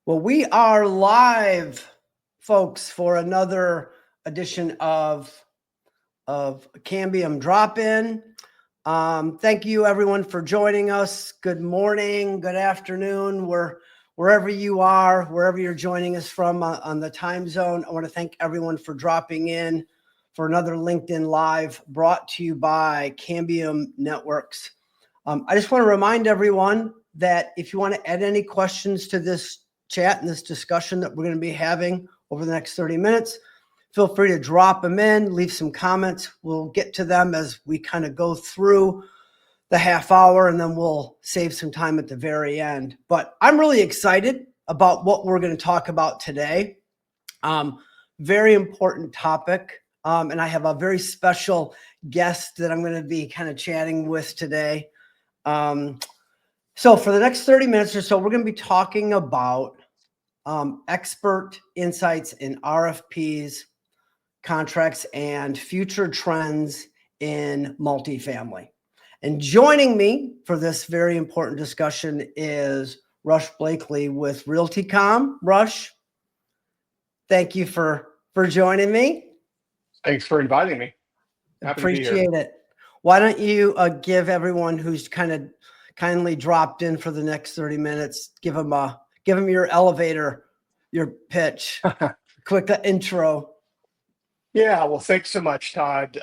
Well, we are live, folks, for another edition of Cambium Drop-In. Thank you, everyone, for joining us. Good morning, good afternoon, wherever you are, wherever you're joining us from on the time zone. I want to thank everyone for dropping in for another LinkedIn Live brought to you by Cambium Networks. I just want to remind everyone that if you want to add any questions to this chat and this discussion that we're going to be having over the next 30 minutes, feel free to drop them in, leave some comments. We'll get to them as we kind of go through the half hour, and then we'll save some time at the very end. But I'm really excited about what we're going to talk about today. Very important topic. And I have a very special guest that I'm going to be kind of chatting with today. So for the next 30 minutes or so, we're going to be talking about expert insights in RFPs, contracts, and future trends in multifamily. And joining me for this very important discussion is Rush Blakely with RealtyCom. Rush, thank you for joining me. Thanks for inviting me. Happy Appreciate it. Why don't you give everyone who's kind of kindly dropped in for the next 30 minutes, give them your elevator, your pitch, quick intro. Yeah, well, thanks so much, Todd.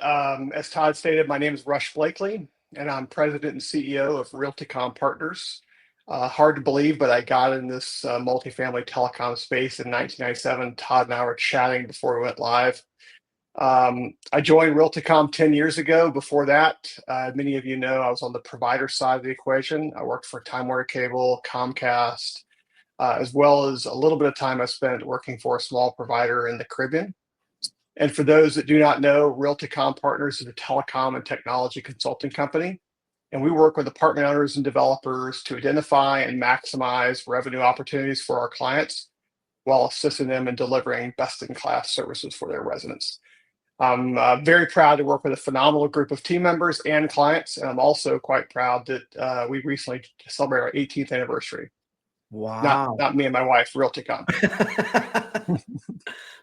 As Todd stated, my name is Rush Blakely, and I'm president and CEO of RealtyCom Partners. Hard to believe, but I got in this multifamily telecom space in 1997. Todd and I were chatting before we went live. I joined RealtyCom 10 years ago. Before that, many of you know I was on the provider side of the equation. I worked for Time Warner Cable, Comcast, as well as a little bit of time I spent working for a small provider in the Caribbean. And for those that do not know, RealtyCom Partners is a telecom and technology consulting company. And we work with apartment owners and developers to identify and maximize revenue opportunities for our clients while assisting them in delivering best-in-class services for their residents. I'm very proud to work with a phenomenal group of team members and clients, and I'm also quite proud that we recently celebrated our 18th anniversary. Wow. Not me and my wife, RealtyCom.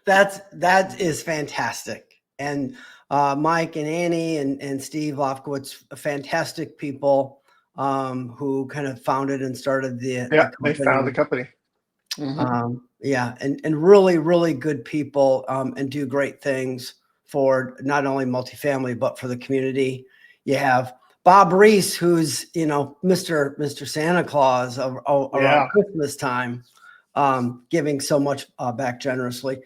That is fantastic. And Mike and Annie and Steve Lofkowitz, fantastic people who kind of founded and started the company. They founded the company. Mm-hmm. And really, really good people and do great things for not only multifamily, but for the community. You have Bob Reese, who's, Mr. Santa Claus around Christmas time, giving so much back generously.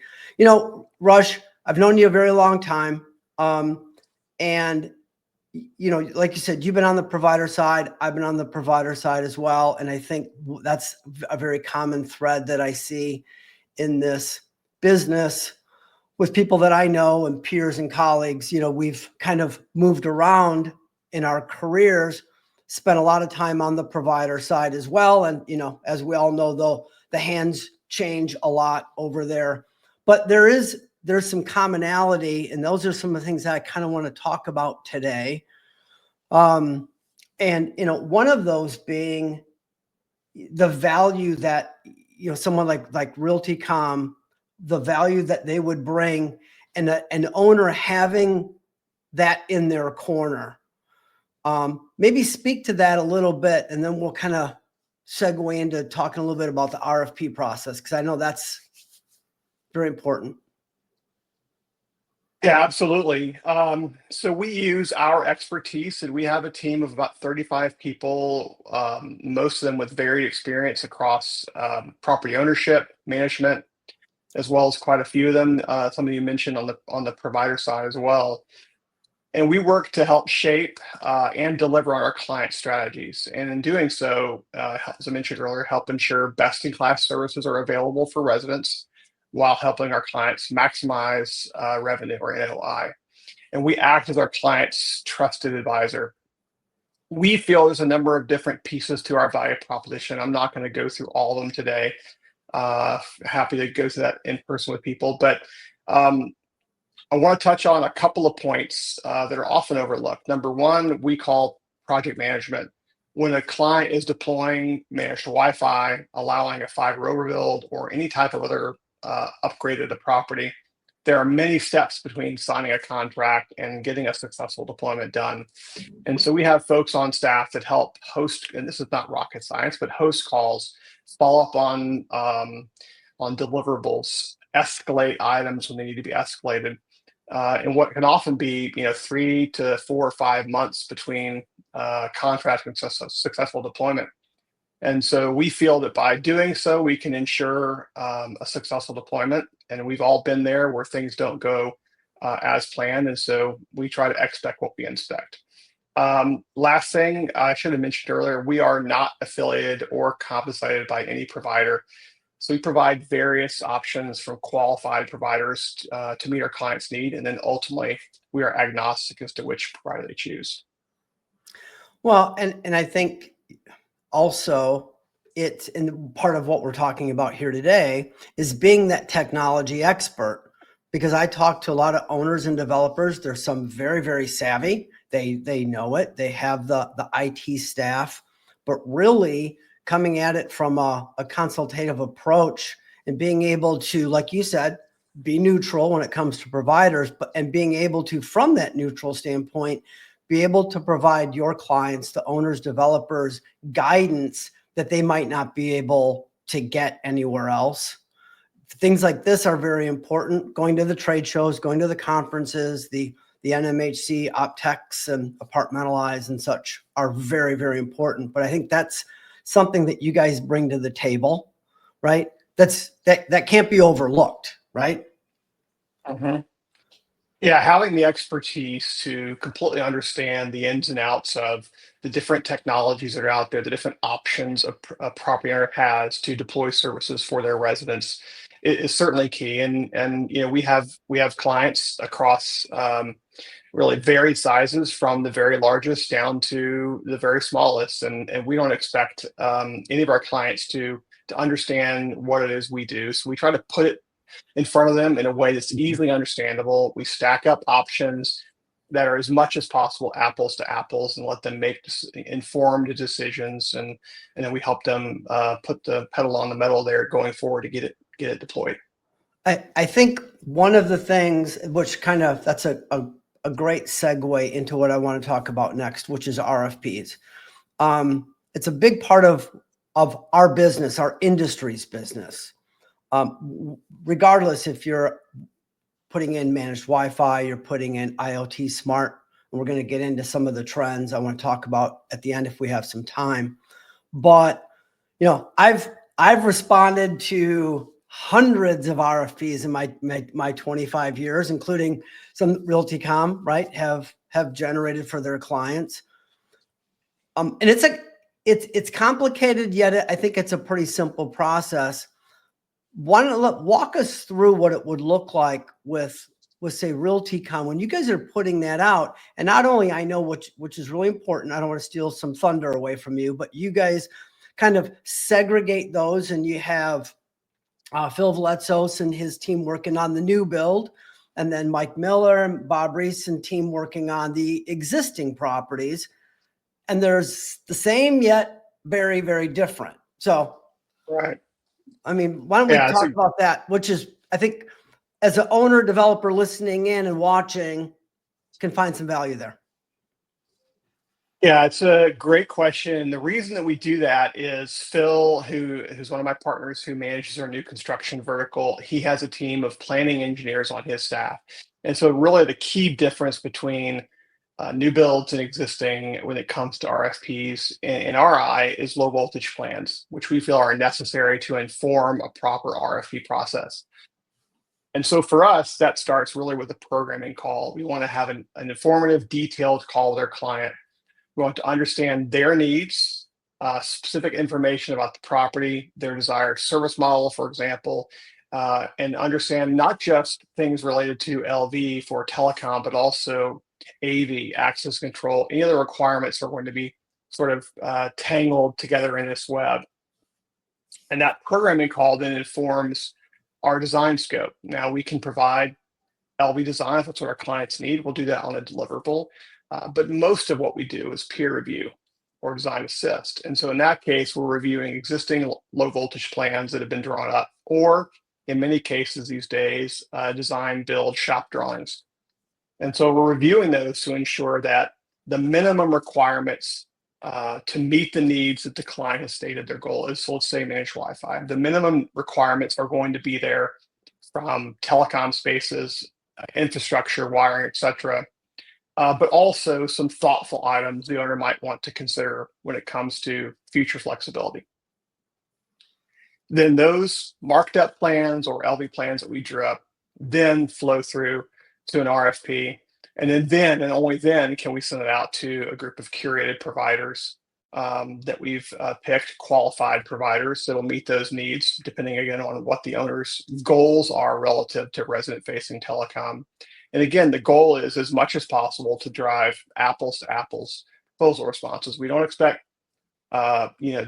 Rush, I've known you a very long time. And, like you said, you've been on the provider side. I've been on the provider side as well. And I think that's a very common thread that I see in this business with people that I know and peers and colleagues. We've kind of moved around in our careers, spent a lot of time on the provider side as well. And, as we all know, though, the hands change a lot over there. But there's some commonality, and those are some of the things that I kind of want to talk about today. And, one of those being the value that, someone like RealtyCom, the value that they would bring, and an owner having that in their corner. Maybe speak to that a little bit, and then we'll kind of segue into talking a little bit about the RFP process, because I know that's very important. Yeah, absolutely. So we use our expertise, and we have a team of about 35 people, most of them with varied experience across property ownership, management, as well as quite a few of them. Some of you mentioned on the provider side as well. And we work to help shape and deliver on our client strategies. And in doing so, as I mentioned earlier, help ensure best-in-class services are available for residents while helping our clients maximize revenue, or NOI. And we act as our client's trusted advisor. We feel there's a number of different pieces to our value proposition. I'm not going to go through all of them today. Happy to go through that in person with people, but I want to touch on a couple of points that are often overlooked. Number one, we call project management. when a client is deploying managed Wi-Fi, allowing a fiber overbuild, or any type of other upgrade of the property, there are many steps between signing a contract and getting a successful deployment done. And so we have folks on staff that help host, and this is not rocket science, but host calls, follow up on deliverables, escalate items when they need to be escalated, and what can often be 3 to 4 or 5 months between contract and successful deployment. And so we feel that by doing so, we can ensure a successful deployment. And we've all been there where things don't go as planned. And so we try to expect what we inspect. Last thing I should have mentioned earlier, we are not affiliated or compensated by any provider. So we provide various options from qualified providers to meet our clients' need. And then ultimately, we are agnostic as to which provider they choose. Well, and I think also it's in part of what we're talking about here today is being that technology expert, because I talk to a lot of owners and developers. There's some very, very savvy. They know it. They have the IT staff, but really coming at it from a consultative approach and being able to, like you said, be neutral when it comes to providers, and being able to, from that neutral standpoint, be able to provide your clients, the owners, developers, guidance that they might not be able to get anywhere else. Things like this are very important. Going to the trade shows, going to the conferences, the NMHC, Optex, and Apartmentalize and such are very, very important. But I think that's something that you guys bring to the table, right? That can't be overlooked, right? Mm-hmm. Yeah, having the expertise to completely understand the ins and outs of the different technologies that are out there, the different options a property owner has to deploy services for their residents is certainly key. And we have clients across really varied sizes, from the very largest down to the very smallest, and we don't expect any of our clients to understand what it is we do. So we try to put it in front of them in a way that's easily understandable. We stack up options that are as much as possible apples to apples and let them make informed decisions. And then we help them put the pedal on the metal there going forward to get it deployed. I think one of the things which that's a great segue into what I want to talk about next, which is RFPs. It's a big part of our business, our industry's business. Regardless if you're putting in managed Wi-Fi, you're putting in IoT smart, and we're going to get into some of the trends I want to talk about at the end if we have some time. But I've responded to hundreds of RFPs in my 25 years, including some RealtyCom, right, have generated for their clients. And it's complicated, yet I think it's a pretty simple process. Walk us through what it would look like with say RealtyCom when you guys are putting that out. And not only I know which is really important, I don't want to steal some thunder away from you, but you guys kind of segregate those, and you have Phil Valetzos and his team working on the new build, and then Mike Miller and Bob Reese and team working on the existing properties. And there's the same yet very, very different. So, right. I mean, why don't we talk about that, which is, I think, as an owner, developer listening in and watching can find some value there. Yeah, it's a great question. The reason that we do that is Phil, who's one of my partners who manages our new construction vertical, he has a team of planning engineers on his staff. And so really the key difference between new builds and existing when it comes to RFPs in our eye is low voltage plans, which we feel are necessary to inform a proper RFP process. And so for us, that starts really with a programming call. We want to have an informative, detailed call with our client. We want to understand their needs, specific information about the property, their desired service model, for example, and understand not just things related to LV for telecom, but also AV, access control, any other requirements are going to be sort of tangled together in this web. And that programming call then informs our design scope. Now we can provide LV design if that's what our clients need. We'll do that on a deliverable. But most of what we do is peer review, or design assist. And so in that case, we're reviewing existing low voltage plans that have been drawn up, or in many cases these days, design, build, shop drawings. And so we're reviewing those to ensure that the minimum requirements to meet the needs that the client has stated their goal is. So let's say managed Wi-Fi. The minimum requirements are going to be there from telecom spaces, infrastructure, wiring, etc. But also some thoughtful items the owner might want to consider when it comes to future flexibility. Then those marked up plans or LV plans that we drew up then flow through to an RFP. And then and only then can we send it out to a group of curated providers that we've picked, qualified providers that will meet those needs, depending again on what the owner's goals are relative to resident-facing telecom. And again, the goal is as much as possible to drive apples to apples proposal responses. We don't expect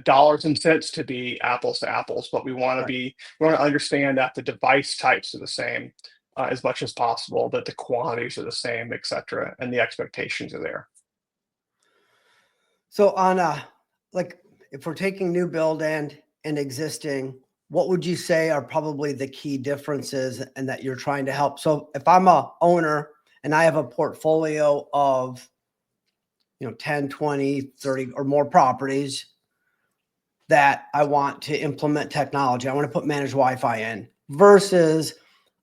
dollars and cents to be apples to apples, but we want to understand that the device types are the same as much as possible, that the quantities are the same, et cetera, and the expectations are there. So on like if we're taking new build and existing, what would you say are probably the key differences and that you're trying to help? So if I'm a owner and I have a portfolio of 10, 20, 30 or more properties that I want to implement technology, I want to put managed Wi-Fi in, versus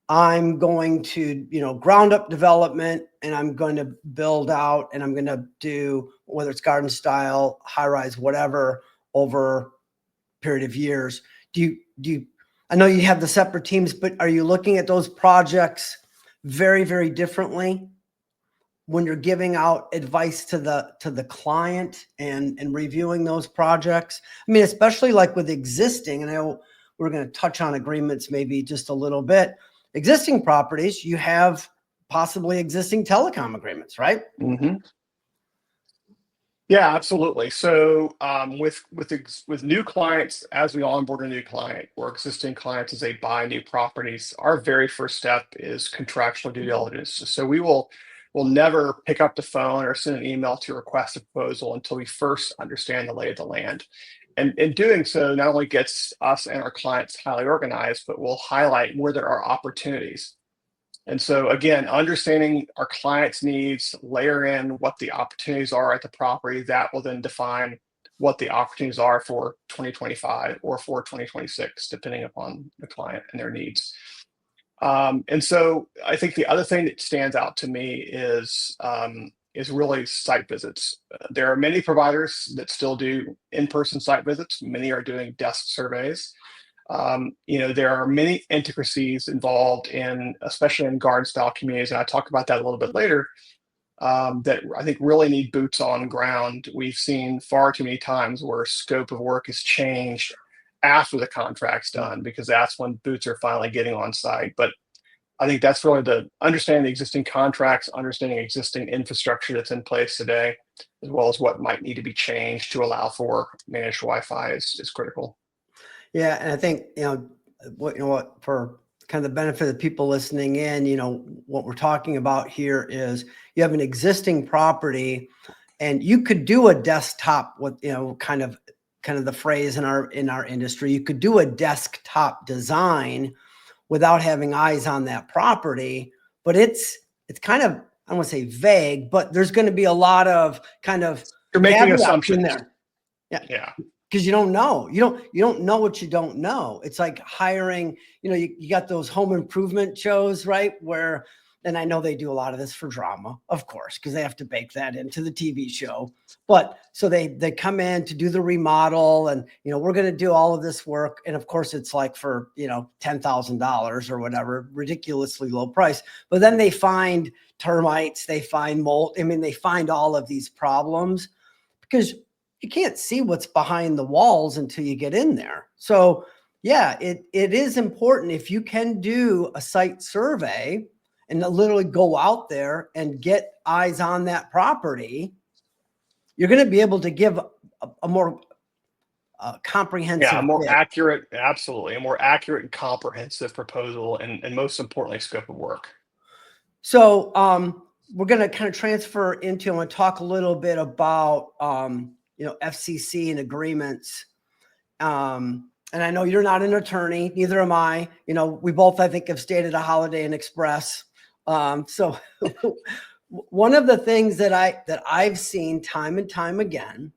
I'm going to, ground up development and I'm going to build out and I'm going to do, whether it's garden style, high rise, whatever, over a period of years. I know you have the separate teams, but are you looking at those projects very, very differently when you're giving out advice to the client and reviewing those projects? I mean, especially like with existing, and I know we're going to touch on agreements maybe just a little bit. Existing properties, you have possibly existing telecom agreements, right? Mm-hmm. Yeah, absolutely. So with new clients, as we onboard a new client or existing clients as they buy new properties, our very first step is contractual due diligence. So we'll never pick up the phone or send an email to request a proposal until we first understand the lay of the land. And in doing so, not only gets us and our clients highly organized, but we'll highlight where there are opportunities. And so again, understanding our clients' needs, layer in what the opportunities are at the property, that will then define what the opportunities are for 2025 or for 2026, depending upon the client and their needs. And so I think the other thing that stands out to me is really site visits. There are many providers that still do in-person site visits. Many are doing desk surveys. There are many intricacies involved especially in garden style communities, and I talk about that a little bit later, that I think really need boots on ground. We've seen far too many times where scope of work is changed after the contract's done, because that's when boots are finally getting on site. But I think that's really the understanding the existing contracts, understanding existing infrastructure that's in place today, as well as what might need to be changed to allow for managed Wi-Fi is critical. Yeah, and I think what for kind of the benefit of the people listening in, what we're talking about here is you have an existing property, and you could do a desktop with kind of the phrase in our industry. You could do a desktop design without having eyes on that property, but it's kind of, I don't want to say vague, but there's going to be a lot of kind of you're making assumptions in there. Yeah. Because you don't know. You don't know what you don't know. It's like hiring, you got those home improvement shows, right? And I know they do a lot of this for drama, of course, because they have to bake that into the TV show. But so they come in to do the remodel and, we're going to do all of this work. And of course it's like for, $10,000 or whatever, ridiculously low price. But then they find termites, they find mold. I mean, they find all of these problems because you can't see what's behind the walls until you get in there. So yeah, it is important if you can do a site survey and literally go out there and get eyes on that property, you're going to be able to give a more comprehensive, a more accurate and comprehensive proposal, and most importantly, scope of work. So we're going to kind of transfer into and talk a little bit about FCC and agreements. And I know you're not an attorney, neither am I. We both, I think, have stayed at a Holiday Inn Express. So one of the things that I've seen time and time again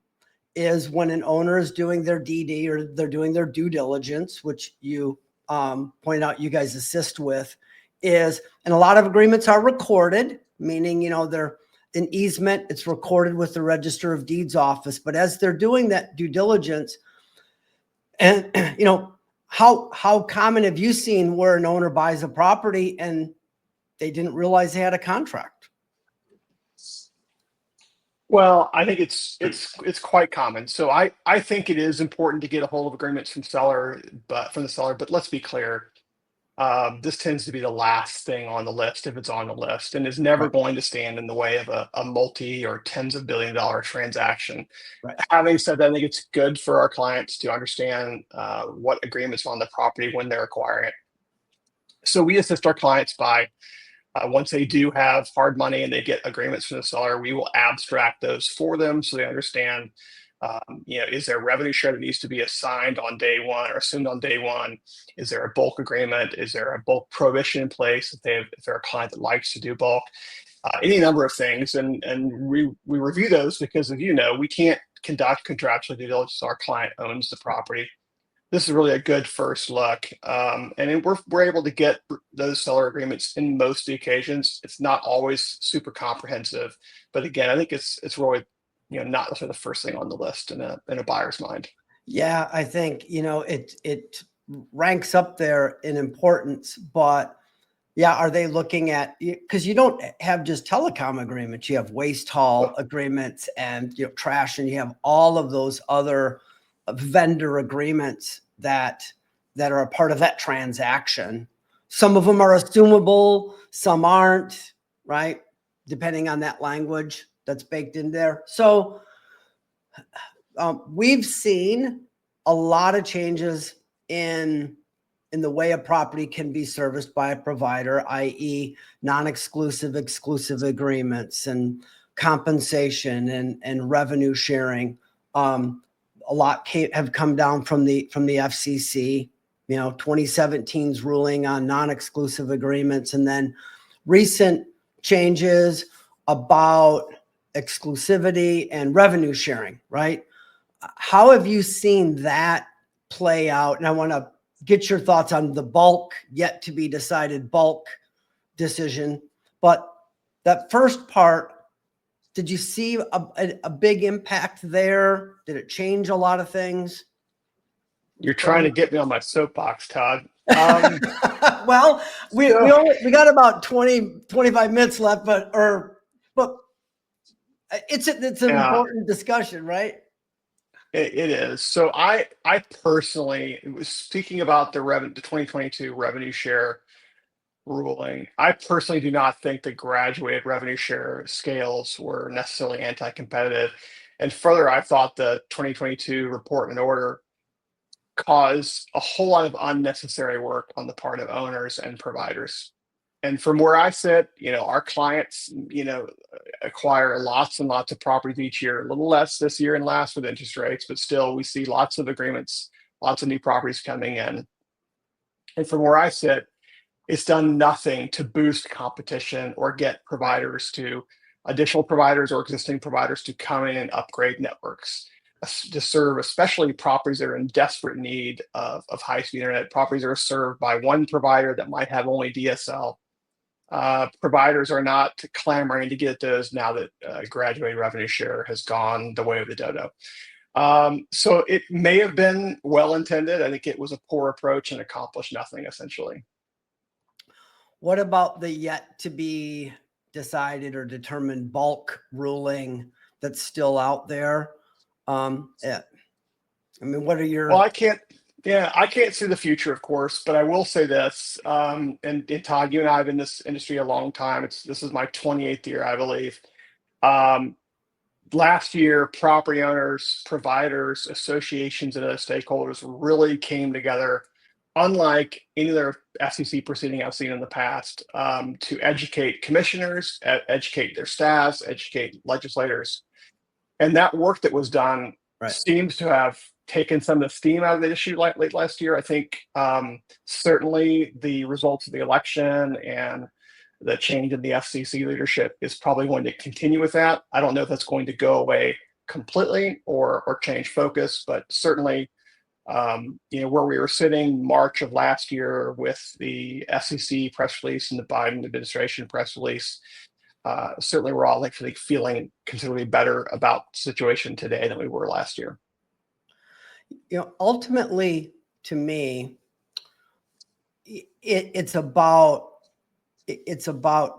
is when an owner is doing their DD or they're doing their due diligence, which you point out you guys assist with, and a lot of agreements are recorded, meaning, they're an easement, it's recorded with the Register of Deeds office. But as they're doing that due diligence, and how common have you seen where an owner buys a property and they didn't realize they had a contract? Well, I think it's quite common. So I think it is important to get a hold of agreements from the seller. But let's be clear, this tends to be the last thing on the list if it's on the list, and is never Right. going to stand in the way of a multi or tens of $billion transaction. Right. Having said that, I think it's good for our clients to understand what agreements are on the property when they're acquiring it. So we assist our clients by once they do have hard money and they get agreements from the seller, we will abstract those for them so they understand, is there a revenue share that needs to be assigned on day one or assumed on day one? Is there a bulk agreement? Is there a bulk prohibition in place if they're a client that likes to do bulk? Any number of things, and we review those because, as you know, we can't conduct contractual due diligence. Our client owns the property. This is really a good first look, and then we're able to get those seller agreements in most of the occasions. It's not always super comprehensive, but again, I think it's really not the first thing on the list in a buyer's mind. Yeah, I think it ranks up there in importance, but yeah, are they looking at, because you don't have just telecom agreements, you have waste haul agreements and trash, and you have all of those other vendor agreements that are a part of that transaction. Some of them are assumable, some aren't, right? Depending on that language that's baked in there. So we've seen a lot of changes in the way a property can be serviced by a provider, i.e. non-exclusive, exclusive agreements and compensation and revenue sharing. A lot have come down from the FCC, 2017's ruling on non-exclusive agreements, and then recent changes about exclusivity and revenue sharing, right? How have you seen that play out? And I want to get your thoughts on the bulk, yet to be decided bulk decision. But that first part, did you see a big impact there? Did it change a lot of things? You're trying to get me on my soapbox, Todd. Well, we got about 25 minutes left, but it's an important discussion, right? It is. So I personally was speaking about the 2022 revenue share ruling. I personally do not think the graduated revenue share scales were necessarily anti-competitive. And further, I thought the 2022 report and order caused a whole lot of unnecessary work on the part of owners and providers. And from where I sit, our clients, acquire lots and lots of properties each year, a little less this year and last with interest rates, but still we see lots of agreements, lots of new properties coming in. And from where I sit, it's done nothing to boost competition or get additional providers or existing providers to come in and upgrade networks to serve, especially properties that are in desperate need of high-speed internet. Properties that are served by one provider that might have only DSL. Providers are not clamoring to get those now that graduated revenue share has gone the way of the dodo. So it may have been well intended. I think it was a poor approach and accomplished nothing, essentially. What about the yet to be decided or determined bulk ruling that's still out there? Yeah. I mean, what are your... Well, I can't see the future, of course, but I will say this, and Todd, you and I have been in this industry a long time. This is my 28th year, I believe. Last year, property owners, providers, associations, and other stakeholders really came together, unlike any other FCC proceeding I've seen in the past, to educate commissioners, educate their staffs, educate legislators. And that work that was done Right. seems to have taken some of the steam out of the issue late last year. I think certainly the results of the election and the change in the FCC leadership is probably going to continue with that. I don't know if that's going to go away completely or change focus, but certainly, where we were sitting March of last year with the FCC press release and the Biden administration press release, certainly we're all actually feeling considerably better about the situation today than we were last year. Ultimately, to me, it's about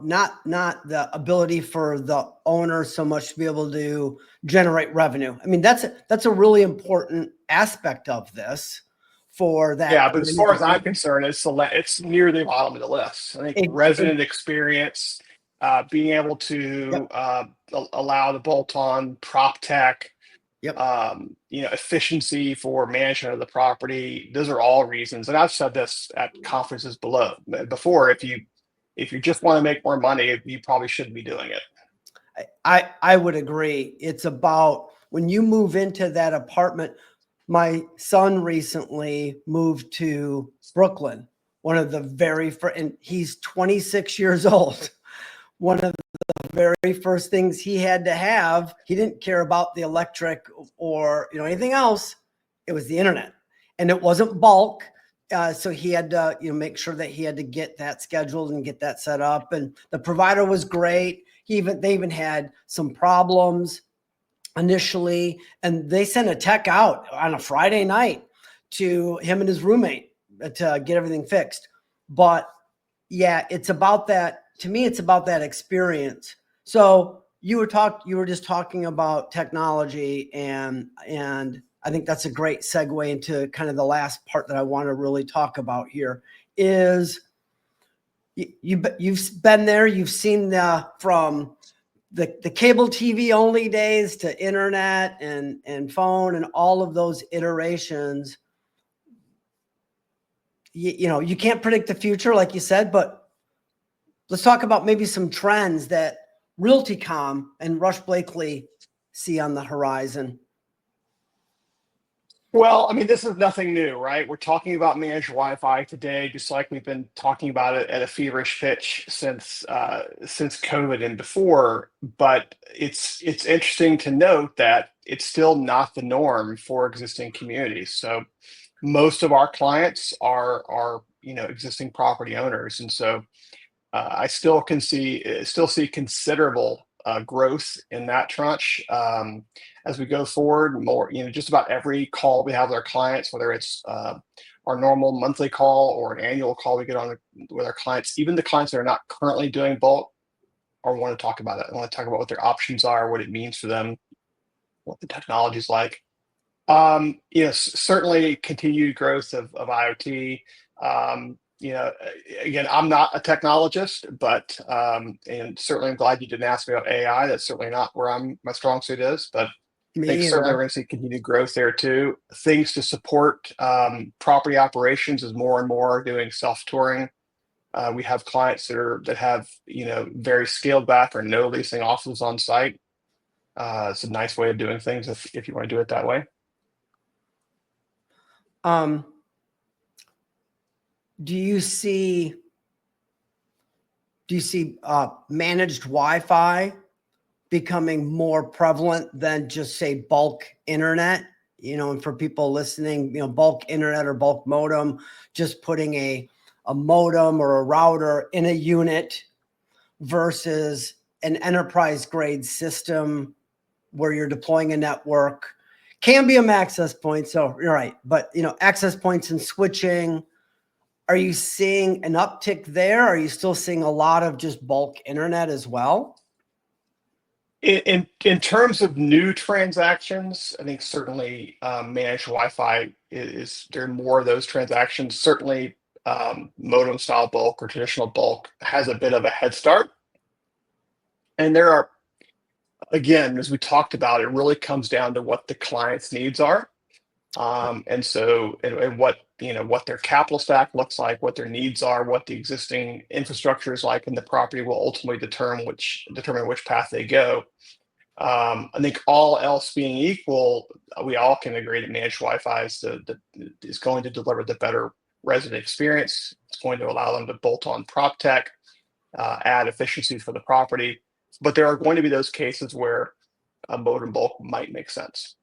not the ability for the owner so much to be able to generate revenue. I mean, that's a really important aspect of this for that. Yeah, but as far as I'm concerned, it's near the bottom of the list. I think resident experience, being able to allow the bolt-on prop tech, efficiency for management of the property. Those are all reasons, and I've said this at conferences before. If you just want to make more money, you probably shouldn't be doing it. I would agree. It's about when you move into that apartment. My son recently moved to Brooklyn, one of the very first, and he's 26 years old. One of the very first things he had to have, he didn't care about the electric or anything else. It was the internet, and it wasn't bulk. So he had to make sure that he had to get that scheduled and get that set up. And the provider was great. They even had some problems initially, and they sent a tech out on a Friday night to him and his roommate to get everything fixed. But yeah, it's about that. To me, it's about that experience. So you were just talking about technology, and I think that's a great segue into kind of the last part that I want to really talk about here is you've been there, you've seen from the cable TV only days to internet and phone and all of those iterations. You can't predict the future, like you said, but let's talk about maybe some trends that RealtyCom and Rush Blakely see on the horizon. Well, I mean, this is nothing new, right? We're talking about managed Wi-Fi today, just like we've been talking about it at a feverish pitch since COVID and before. But it's interesting to note that it's still not the norm for existing communities. So most of our clients are existing property owners, and so I still see considerable growth in that tranche as we go forward. More, just about every call we have with our clients, whether it's our normal monthly call or an annual call we get on with our clients, even the clients that are not currently doing bulk, or want to talk about it. I want to talk about what their options are, what it means for them, what the technology is like. Certainly continued growth of IoT. Again, I'm not a technologist, but and certainly I'm glad you didn't ask me about AI. That's certainly not where my strong suit is, but I think certainly we're going to see continued growth there too. Things to support property operations as more and more are doing self-touring. We have clients that have very scaled back or no leasing offices on site. It's a nice way of doing things if you want to do it that way. Do you see managed Wi-Fi becoming more prevalent than just say bulk internet? And for people listening, bulk internet or bulk modem, just putting a modem or a router in a unit versus an enterprise grade system where you're deploying a network. Cambium access points, so you're right, but access points and switching. Are you seeing an uptick there? Are you still seeing a lot of just bulk internet as well? In terms of new transactions, I think certainly managed Wi-Fi there are more of those transactions. Certainly modem style bulk or traditional bulk has a bit of a head start. And there are, again, as we talked about, it really comes down to what the client's needs are. And what their capital stack looks like, what their needs are, what the existing infrastructure is like in the property will ultimately determine which path they go. I think all else being equal, we all can agree that managed Wi-Fi is going to deliver the better resident experience. It's going to allow them to bolt on prop tech, add efficiencies for the property. But there are going to be those cases where a modem bulk might make sense.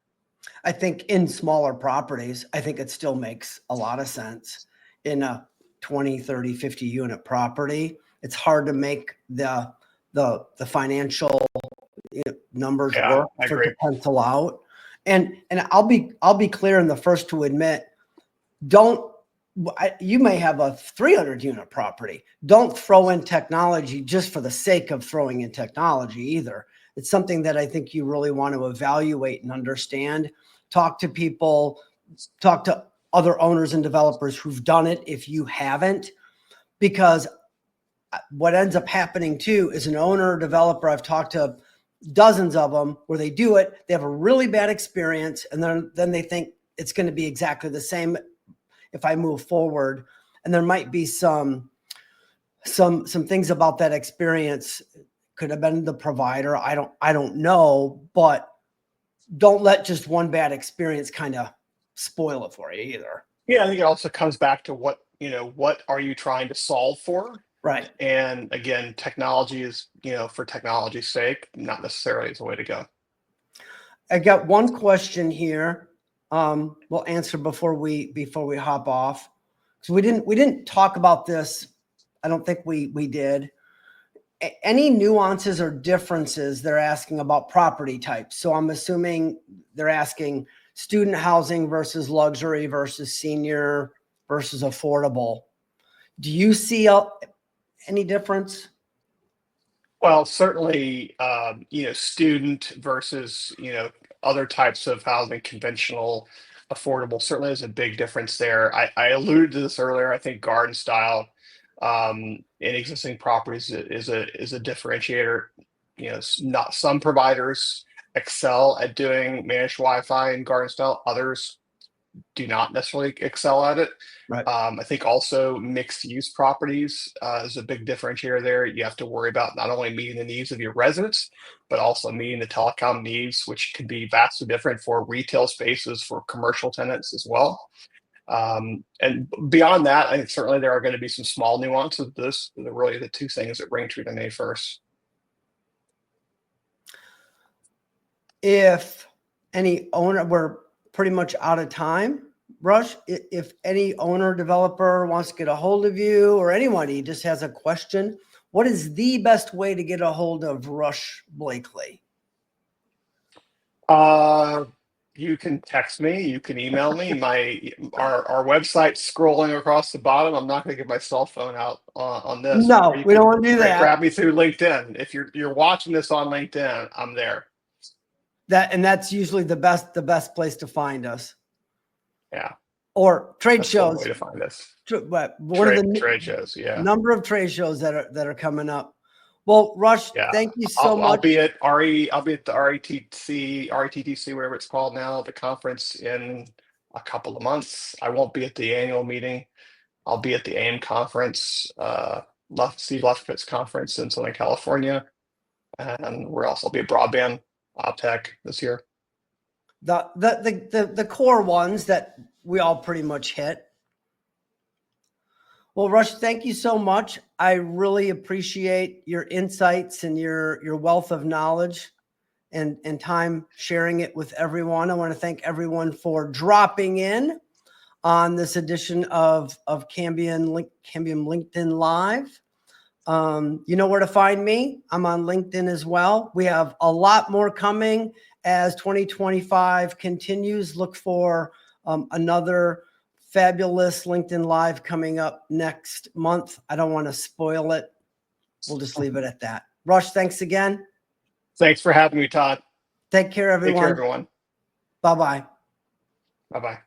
I think in smaller properties, I think it still makes a lot of sense. In a 20, 30, 50 unit property, it's hard to make the financial numbers work for it to pencil out. And I'll be clear and the first to admit, you may have a 300 unit property. Don't throw in technology just for the sake of throwing in technology either. It's something that I think you really want to evaluate and understand. Talk to people, talk to other owners and developers who've done it if you haven't, because what ends up happening too is an owner or developer, I've talked to dozens of them where they do it, they have a really bad experience, and then they think it's going to be exactly the same if I move forward. And there might be some things about that experience. Could have been the provider. I don't know, but don't let just one bad experience kind of spoil it for you either. Yeah, I think it also comes back to what are you trying to solve for? Right. And again, technology is, for technology's sake, not necessarily is the way to go. I got one question here. We'll answer before we hop off. So we didn't talk about this. I don't think we did. Any nuances or differences they're asking about property types? So I'm assuming they're asking student housing versus luxury versus senior versus affordable. Do you see any difference? Well, certainly, student versus, other types of housing, conventional, affordable, certainly there's a big difference there. I alluded to this earlier. I think garden style in existing properties is a differentiator. Not some providers excel at doing managed Wi-Fi and garden style. Others do not necessarily excel at it. Right. I think also mixed use properties is a big differentiator there. You have to worry about not only meeting the needs of your residents, but also meeting the telecom needs, which can be vastly different for retail spaces, for commercial tenants as well. And beyond that, I think certainly there are going to be some small nuances. Those are really the two things that ring true to me first. If any owner, we're pretty much out of time. Rush, if any owner developer wants to get a hold of you or anybody just has a question, what is the best way to get a hold of Rush Blakely? You can text me, you can email me. Our website's scrolling across the bottom. I'm not going to get my cell phone out on this. No, we don't want to do that. Grab me through LinkedIn. If you're watching this on LinkedIn, I'm there. That's usually the best place to find us. Yeah. Or trade That's shows. one way to find us. What are the trade shows? Yeah. Number of trade shows that are coming up. Well, Rush, thank you so much. I'll be at the RETTC, whatever it's called now, the conference in a couple of months. I won't be at the annual meeting. I'll be at the AIM conference, Steve Lefkowitz's conference in Southern California, and we'll also be at Broadband OpTech this year. The core ones that we all pretty much hit. Well, Rush, thank you so much. I really appreciate your insights and your wealth of knowledge and time sharing it with everyone. I want to thank everyone for dropping in on this edition of Cambium LinkedIn Live. You know where to find me. I'm on LinkedIn as well. We have a lot more coming as 2025 continues. Look for another fabulous LinkedIn Live coming up next month. I don't want to spoil it. We'll just leave it at that. Rush, thanks again. Thanks for having me, Todd. Take care, everyone. Take care, everyone. Bye-bye. Bye-bye.